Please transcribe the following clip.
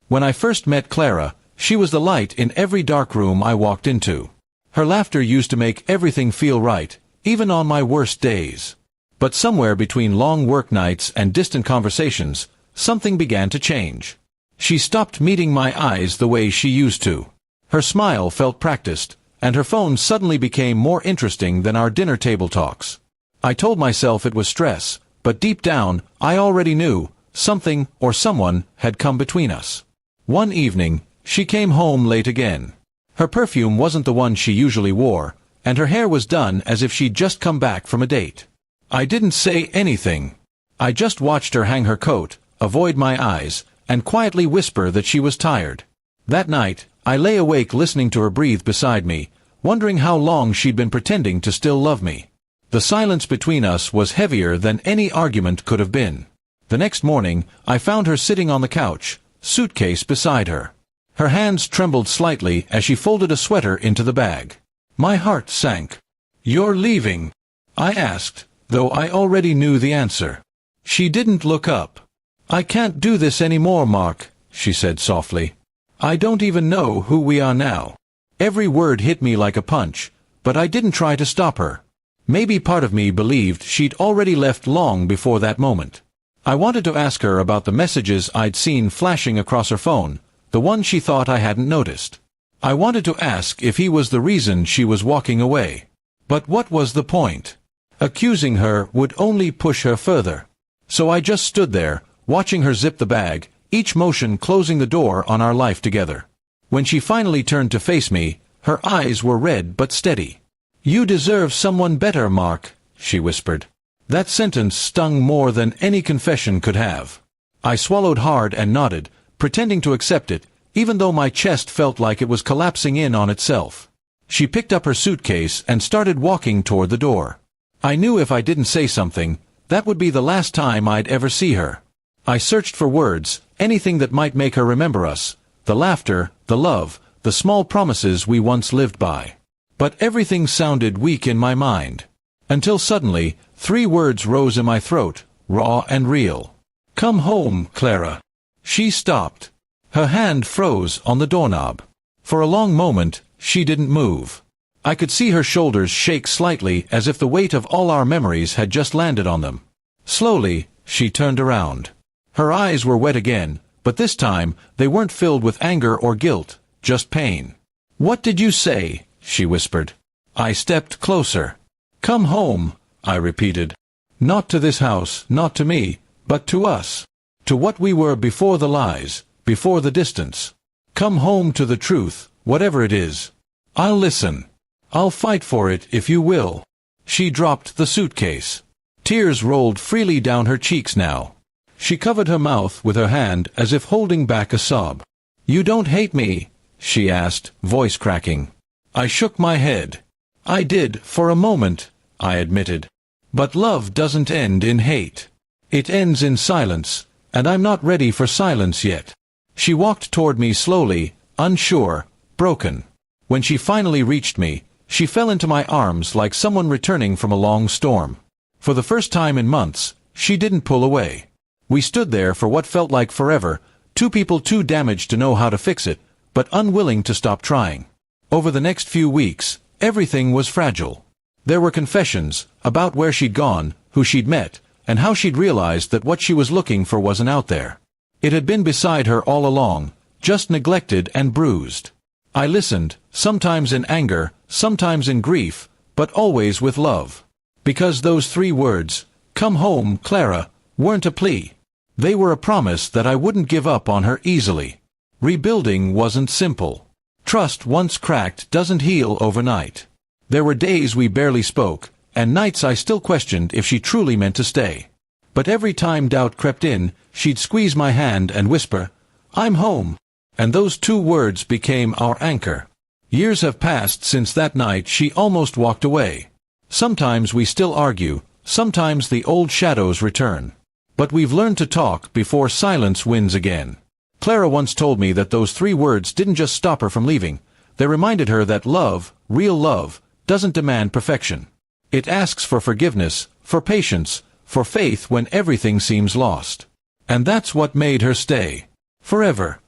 When I first met Clara, she was the light in every dark room I walked into. Her laughter used to make everything feel right, even on my worst days. But somewhere between long work nights and distant conversations, something began to change. She stopped meeting my eyes the way she used to. Her smile felt practiced, and her phone suddenly became more interesting than our dinner table talks. I told myself it was stress, but deep down, I already knew something or someone had come between us. One evening, she came home late again. Her perfume wasn't the one she usually wore, and her hair was done as if she'd just come back from a date. I didn't say anything. I just watched her hang her coat, avoid my eyes, and quietly whisper that she was tired. That night, I lay awake listening to her breathe beside me, wondering how long she'd been pretending to still love me. The silence between us was heavier than any argument could have been. The next morning, I found her sitting on the couch, suitcase beside her. Her hands trembled slightly as she folded a sweater into the bag. My heart sank. "You're leaving?" I asked, though I already knew the answer. She didn't look up. "I can't do this anymore, Mark," she said softly. "I don't even know who we are now." Every word hit me like a punch, but I didn't try to stop her. Maybe part of me believed she'd already left long before that moment. I wanted to ask her about the messages I'd seen flashing across her phone, the one she thought I hadn't noticed. I wanted to ask if he was the reason she was walking away. But what was the point? Accusing her would only push her further. So I just stood there, watching her zip the bag, each motion closing the door on our life together. When she finally turned to face me, her eyes were red but steady. "You deserve someone better, Mark," she whispered. That sentence stung more than any confession could have. I swallowed hard and nodded, pretending to accept it, even though my chest felt like it was collapsing in on itself. She picked up her suitcase and started walking toward the door. I knew if I didn't say something, that would be the last time I'd ever see her. I searched for words, anything that might make her remember us, the laughter, the love, the small promises we once lived by. But everything sounded weak in my mind. Until suddenly, 3 words rose in my throat, raw and real. "Come home, Clara." She stopped. Her hand froze on the doorknob. For a long moment, she didn't move. I could see her shoulders shake slightly as if the weight of all our memories had just landed on them. Slowly, she turned around. Her eyes were wet again, but this time, they weren't filled with anger or guilt, just pain. "What did you say?" she whispered. I stepped closer. "Come home," I repeated. "Not to this house, not to me, but to us. To what we were before the lies, before the distance. Come home to the truth, whatever it is. I'll listen. I'll fight for it if you will." She dropped the suitcase. Tears rolled freely down her cheeks now. She covered her mouth with her hand as if holding back a sob. "You don't hate me?" she asked, voice cracking. I shook my head. "I did, for a moment," I admitted. "But love doesn't end in hate. It ends in silence, and I'm not ready for silence yet." She walked toward me slowly, unsure, broken. When she finally reached me, she fell into my arms like someone returning from a long storm. For the first time in months, she didn't pull away. We stood there for what felt like forever, 2 people too damaged to know how to fix it, but unwilling to stop trying. Over the next few weeks, everything was fragile. There were confessions about where she'd gone, who she'd met, and how she'd realized that what she was looking for wasn't out there. It had been beside her all along, just neglected and bruised. I listened, sometimes in anger, sometimes in grief, but always with love. Because those 3 words, "Come home, Clara," weren't a plea. They were a promise that I wouldn't give up on her easily. Rebuilding wasn't simple. Trust once cracked doesn't heal overnight. There were days we barely spoke, and nights I still questioned if she truly meant to stay. But every time doubt crept in, she'd squeeze my hand and whisper, "I'm home." And those 2 words became our anchor. Years have passed since that night she almost walked away. Sometimes we still argue, sometimes the old shadows return. But we've learned to talk before silence wins again. Clara once told me that those 3 words didn't just stop her from leaving. They reminded her that love, real love, doesn't demand perfection. It asks for forgiveness, for patience, for faith when everything seems lost. And that's what made her stay. Forever.